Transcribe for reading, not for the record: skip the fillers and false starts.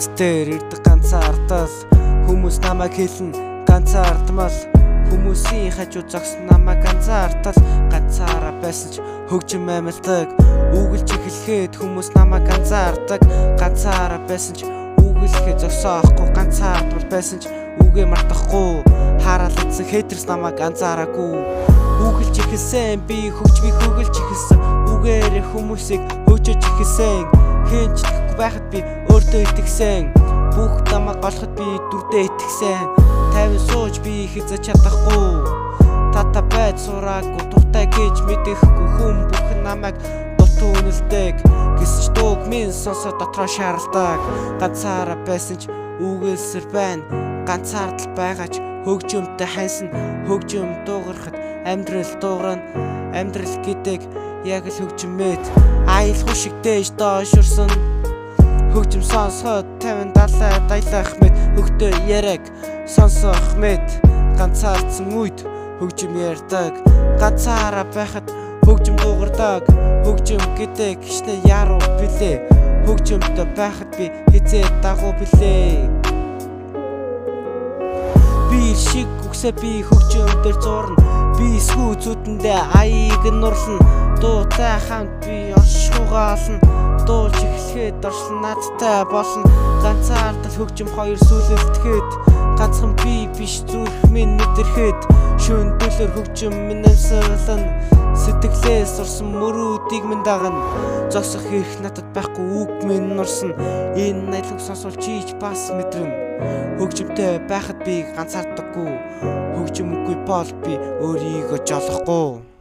Эцдэр ирдэг ганцаардал хүмүүс намайг хэлнэ ганцаардмал хүмүүсийн хажуу зогсон намайг ганцаардал ганцаараа байсан ч хөгжим амьддаг үгэлж эхлэхэд хүмүүс намайг ганцаардаг ганцаараа байсан ч үгэлэхэд зогсоохгүй ганцаардмал байсан ч үгээ мартахгүй хараал эцэг хейтерс намайг ганцаараагүй үгэлж эхэлсэн би хөгжмийг хөглж эхэлсэн үгээр хүмүүсийг хөгжиж эхэлсэн хинч байхад би өөртөө итгэсэн бүх намайг олоход би дүрдээ итгэсэн 50 сууж би хязгаарч чадахгүй тата байд сураагүй туртай гэж мэдэхгүй хүн бүхэн намайг дутуу үнэлдэг гэсч дууг минь сонсоод дотроо шаарддаг ганцаараа байсан ч үгэлсэр байна ганцаардал байгаач хөгжимтэй хайсан хөгжим дуугарахад амьдрал дуугарна амьдрал гэдэг яг л хөгжимэд аялах шиг дээж доошорсон хөгжим сонсоход 50 70 даялах мэд хөгтөө яриаг сонсох мэд ганцаардсан үед хөгжим ярьдаг ганцаараа байхад хөгжим дуугардаг хөгжим гэдэг хичнээн яруу билээ хөгжимтэй байхад би хизээ дагуу билээ би шиг үгсээ би хөгжим дээр зурна би сүү зүтэндээ аяыг нурлна дуутай хамт би оршихугаа олно дуулж эхлэхэд оршлон надтай болно ганцаардал хөгжим хоёр сүлэлдэхэд ганцхан би биш зүрх минь мэдрэхэд шөндөлөр хөгжим минь амсгалан сэтгэлээс сурсан мөрүүдийг минь дагна зогсох хэрэг надад байхгүй үг минь нурсан энэ найлог сонсвол чийж бас мэдрэн хөгжимтэй байхад би ганцаардаггүй хөгжимгүй бол би өөрийгөө жолохгүй